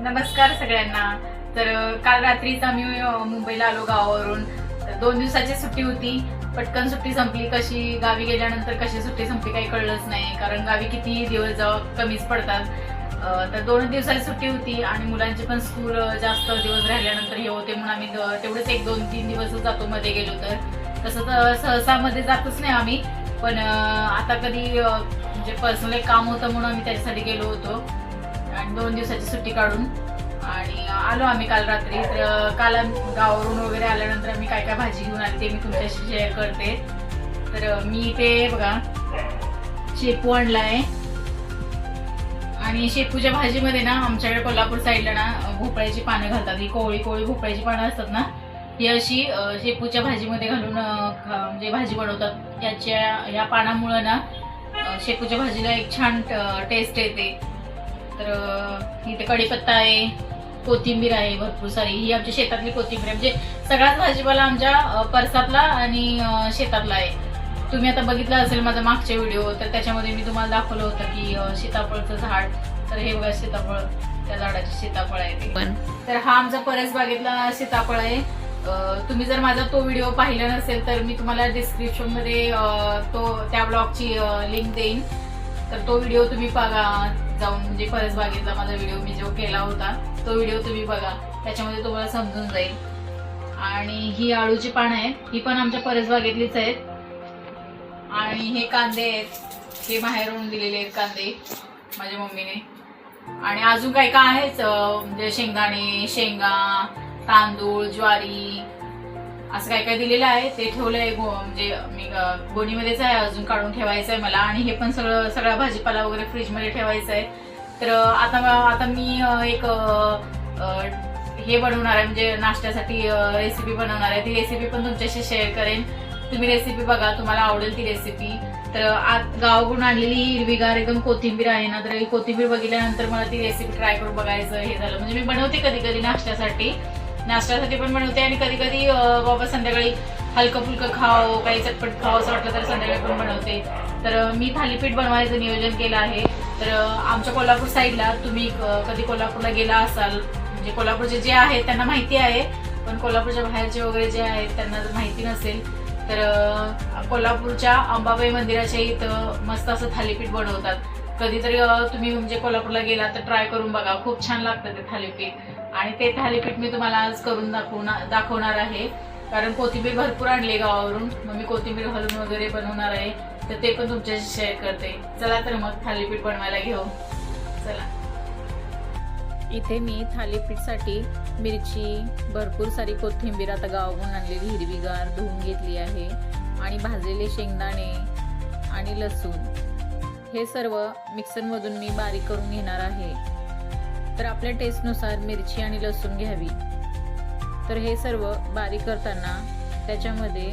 नमस्कार सगळ्यांना। तर काल रात्रीच आम्ही मुंबईला आलो गावावरून। 2 दिवसाची सुट्टी होती, पटकन सुट्टी संपली। कशी गावी गेल्यानंतर कशी सुट्टी संपली काही कळलंच नाही, कारण गावी किती दिवस कमीच पडतात। तर 2 दिवसाची सुट्टी होती आणि मुलांचे पण स्कूल जास्त दिवस राहिल्यानंतर हे होते, म्हणून आम्ही तेवढेच 1-2-3 दिवसच जातो मध्ये गेलो तर। तसं तर सहसा मध्ये जातच नाही आम्ही, पण आता कधी म्हणजे पर्सनल एक काम होतं म्हणून आम्ही त्याच्यासाठी गेलो होतो आणि 2 दिवसाची सुट्टी काढून आणि आलो आम्ही काल रात्री। तर काल गावावरून वगैरे आल्यानंतर आम्ही काय काय भाजी घेऊन आली ते मी तुमच्याशी शेअर करते। तर मी ते बघा शेपू आणलाय आणि शेपूच्या भाजीमध्ये ना आमच्याकडे कोल्हापूर साईडला ना भोपळ्याची पानं घालतात। ही कोवळी कोवळी भोपळ्याची पानं असतात ना, ही अशी शेपूच्या भाजीमध्ये घालून म्हणजे भाजी बनवतात। या पानामुळे ना शेपूच्या भाजीला एक छान टेस्ट येते। तर इथे कढीपत्ता आहे, कोथिंबीर आहे भरपूर सारी। ही आमच्या शेतातली कोथिंबीर आहे, म्हणजे सगळाच भाजीपाला आमच्या परसातला आणि शेतातला आहे। तुम्ही आता बघितलं असेल माझा मागच्या व्हिडिओ, तर त्याच्यामध्ये मी तुम्हाला दाखवलं होतं की सीताफळचं झाड। तर हे बघा सीताफळ, त्या झाडाचे सीताफळ आहे ते। तर हा आमचा परसबागेतला सीताफळ आहे। तुम्ही जर माझा तो व्हिडिओ पाहिला नसेल तर मी तुम्हाला डिस्क्रिप्शन मध्ये त्या ब्लॉगची लिंक देईन। तर तो व्हिडिओ तुम्ही बघा जाऊन, म्हणजे परसबागेतला माझा व्हिडिओ मी जो केला होता तो व्हिडिओ तुम्ही बघा, त्याच्यामध्ये तुम्हाला समजून जाईल। आणि ही आळूची पानं आहेत, ही पण आमच्या परसबागेतलीच आहेत। आणि हे कांदे आहेत, हे बाहेरून दिलेले आहेत कांदे माझ्या मम्मीने। आणि अजून काय काय आहेच, म्हणजे शेंगदाणे, शेंगा, तांदूळ, ज्वारी असं काय काय दिलेलं आहे, ते ठेवलंय। म्हणजे मी गोणीमध्येच आहे, अजून काढून ठेवायचं आहे मला। आणि हे पण सगळा भाजीपाला वगैरे फ्रीज मध्ये ठेवायचं आहे। तर आता मी एक हे बनवणार आहे, म्हणजे नाश्त्यासाठी रेसिपी बनवणार आहे। ती रेसिपी पण तुमच्याशी शेअर करेन, तुम्ही रेसिपी बघा, तुम्हाला आवडेल ती रेसिपी। तर गावाकडून आणलेली हिरवीगार एकदम कोथिंबीर आहे ना, तर ही कोथिंबीर बघितल्यानंतर मला ती रेसिपी ट्राय करून बघायचं हे झालं। म्हणजे मी बनवते कधी कधी नाश्त्यासाठी पण बनवते, आणि कधी कधी बाबा संध्याकाळी हलकं फुलकं खावं, काही चटपट खावं असं वाटलं तर संध्याकाळी पण बनवते। तर मी थालीपीठ बनवायचं नियोजन केलं आहे। तर आमच्या कोल्हापूर साईडला तुम्ही कधी कोल्हापूरला गेला असाल, म्हणजे कोल्हापूरचे जे आहेत त्यांना माहिती आहे, पण कोल्हापूरच्या बाहेरचे वगैरे जे आहेत त्यांना जर माहिती नसेल तर कोल्हापूरच्या अंबाबाई मंदिराच्या इथं मस्त असं थालीपीठ बनवतात। कधीतरी तुम्ही म्हणजे कोल्हापूरला गेला तर ट्राय करून बघा, खूप छान लागतं ते थालीपीठ। आणि ते थालीपीठ मी तुम्हाला आज करून दाखवणार आहे, कारण कोथिंबीर भरपूर आणली गावावरून, मग मी कोथिंबीर घालून वगैरे बनवणार आहे। तर ते पण तुमच्याशी शेअर करते। चला तर मग थालीपीठ बनवायला घेऊ, चला। इथे मी थालीपीठसाठी मिरची, भरपूर सारी कोथिंबीर आता गावावरून आणलेली हिरवीगार धुवून घेतली आहे, आणि भाजलेले शेंगदाणे आणि लसूण हे सर्व मिक्सरमधून मी बारीक करून घेणार आहे। तर आपल्या टेस्टनुसार मिरची आणि लसूण घ्यावी। तर हे सर्व बारीक करताना त्याच्यामध्ये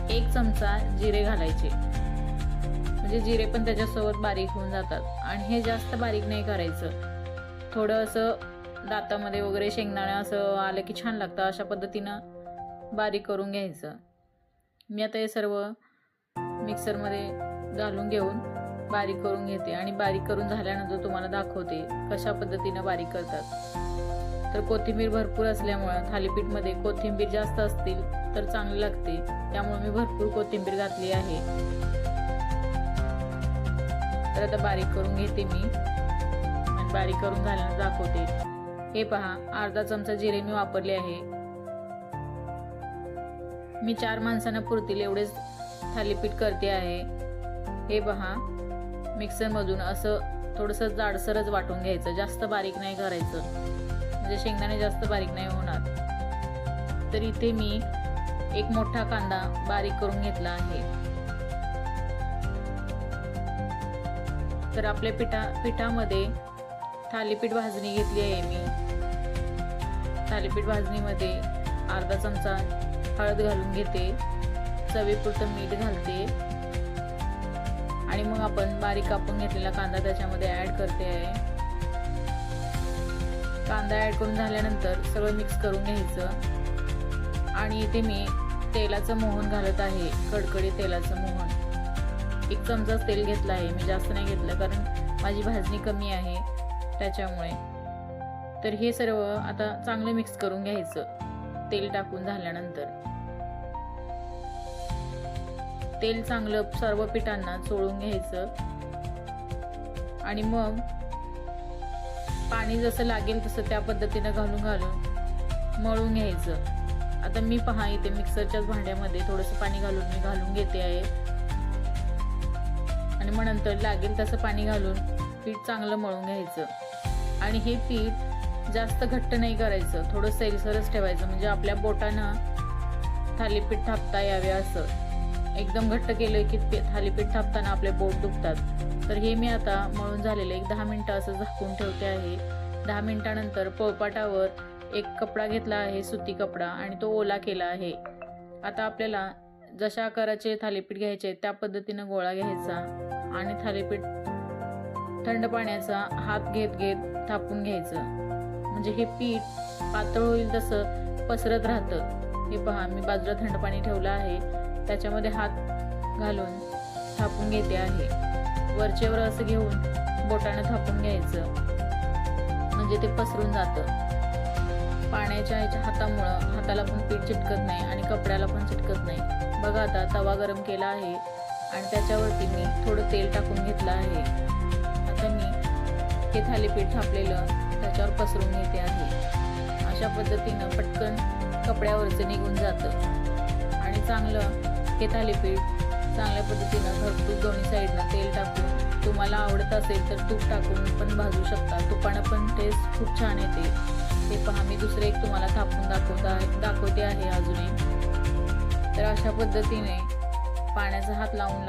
1 चमचा जिरे घालायचे, म्हणजे जिरे पण त्याच्यासोबत बारीक होऊन जातात। आणि हे जास्त बारीक नाही करायचं, थोडं असं दातामध्ये वगैरे शेंगदाणे असं आलं की छान लागतं, अशा पद्धतीनं बारीक करून घ्यायचं। मी आता हे सर्व मिक्सरमध्ये घालून घेऊन बारीक करून घेते, आणि बारीक करून झाल्यानंतर तुम्हाला दाखवते कशा पद्धतीनं बारीक करतात। तर कोथिंबीर भरपूर असल्यामुळं थालीपीठमध्ये कोथिंबीर जास्त असतील तर चांगली लागते, त्यामुळे मी भरपूर कोथिंबीर घातली आहे। तर आता बारीक करून घेते मी, आणि बारीक करून झाल्यानंतर दाखवते। हे पहा, अर्धा चमचा जिरे मी वापरले आहे। मी 4 माणसांना पुरतील एवढेच थालीपीठ करते आहे। हे पहा, मिक्सरमधून असं थोडंसं जाडसरच वाटून घ्यायचं, जास्त बारीक नाही करायचं, म्हणजे शेंगदाणे जास्त बारीक नाही होणार। तर इथे मी एक मोठा कांदा बारीक करून घेतला आहे। तर आपल्या पिठामध्ये थालीपीठ भाजणी घेतली आहे मी। थालीपीठ भाजणीमध्ये अर्धा चमचा हळद घालून घेते, चवीपुरतं मीठ घालते, आणि मग आपण बारीक कापून घेतलेला कांदा त्याच्यामध्ये ऍड करते आहे। कांदा ऍड करून झाल्यानंतर सगळं मिक्स करून घ्यायचं। आणि इथे मी तेलाचं मोहन घालत आहे, कडकडीत तेलाचं मोहन। 1 चमचाच तेल घेतलं आहे, मी जास्त नाही घेतलं कारण माझी भाजणी कमी आहे त्याच्यामुळे। तर हे सर्व आता चांगलं मिक्स करून घ्यायचं तेल टाकून झाल्यानंतर. तेल चांगलं सर्व पिठांना चोळून घ्यायचं आणि मग पाणी जसं लागेल तसं त्या पद्धतीनं घालून मळून घ्यायचं. आता मी पहा इथे मिक्सरच्याच भांड्यामध्ये थोडंसं पाणी मी घालून घेते आहे आणि मग नंतर लागेल तसं पाणी घालून पीठ चांगलं मळून घ्यायचं. आणि हे पीठ जास्त घट्ट नाही करायचं, थोडं सैलसरच ठेवायचं, म्हणजे आपल्या बोटानं थालीपीठ थापता यावे असं. एकदम घट्ट केलं की थालीपीठ थापताना आपले बोट दुखतात. तर हे मी आता मळून झालेलं 10 मिनिटं असं झाकून ठेवते आहे. 10 मिनिटानंतर पोळपाटावर एक कपडा घेतला आहे, सुती कपडा, आणि तो ओला केला आहे. आता आपल्याला जशा आकाराचे थालीपीठ घ्यायचे त्या पद्धतीनं गोळा घ्यायचा आणि थालीपीठ थंड पाण्याचा हात घेत थापून घ्यायचं, म्हणजे हे पीठ पातळ होईल तसं पसरत राहतं. हे पहा मी बाजूला थंड पाणी ठेवलं आहे, त्याच्यामध्ये हात घालून थापून घेते आहे. वरचेवर असं घेऊन बोटाने थापून घ्यायचं, म्हणजे ते पसरून जातं. पाण्याच्या हातामुळं हाताला पण पीठ चिटकत नाही आणि कपड्याला पण चिटकत नाही. बघा आता तवा गरम केला आहे आणि त्याच्यावरती मी थोडं तेल टाकून घेतलं आहे. आता मी हे थालीपीठ थापलेलं त्याच्यावर पसरून घेते आहे. अशा पद्धतीनं पटकन कपड्यावरचं निघून जातं आणि चांगलं हे थालीपीठ चांगल्या पद्धतीनं घरगुती दोन्ही साईडनं तेल टाकून, तुम्हाला आवडत असेल तर तूप टाकून पण भाजू शकता. तुपानं पण टेस्ट खूप छान येते. ते पहा मी दुसरे एक तुम्हाला थापून दाखवते आहे अजूनही. तर अशा पद्धतीने पाण्याचा हात लावून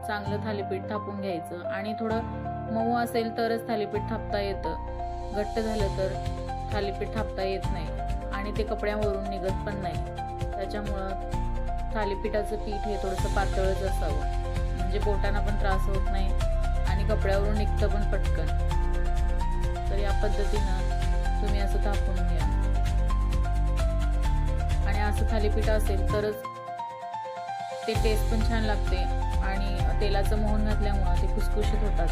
चांगलं थालीपीठ थापून घ्यायचं. आणि थोडं मऊ असेल तरच थालीपीठ थापता येतं, घट्ट झालं तर थालीपीठ थापता येत नाही आणि ते कपड्यावरून निघत पण नाही. त्याच्यामुळं थालीपीठाचं पीठ हे थोडंसं पातळच असावं, म्हणजे बोटांना पण त्रास होत नाही आणि कपड्यावरून निघतं पण पटकन. तर या पद्धतीनं तुम्ही असं थापून घ्या. आणि असं थालीपीठ असेल तरच ते टेस्ट पण छान लागते आणि तेलाचं मोहन घातल्यामुळं ते खुसखुशीत होतात.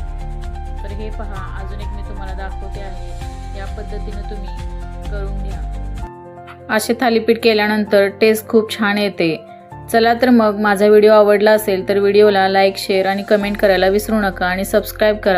तर हे पहा अजून एक मी तुम्हाला दाखवते आहे. या पद्धतीनं तुम्ही करून घ्या. असे थालीपीठ केल्यानंतर टेस्ट खूप छान येते. चला तर मग माझा व्हिडिओ आवडला असेल तर व्हिडिओला लाईक, शेअर आणि कमेंट करायला विसरू नका आणि सबस्क्राईब करा.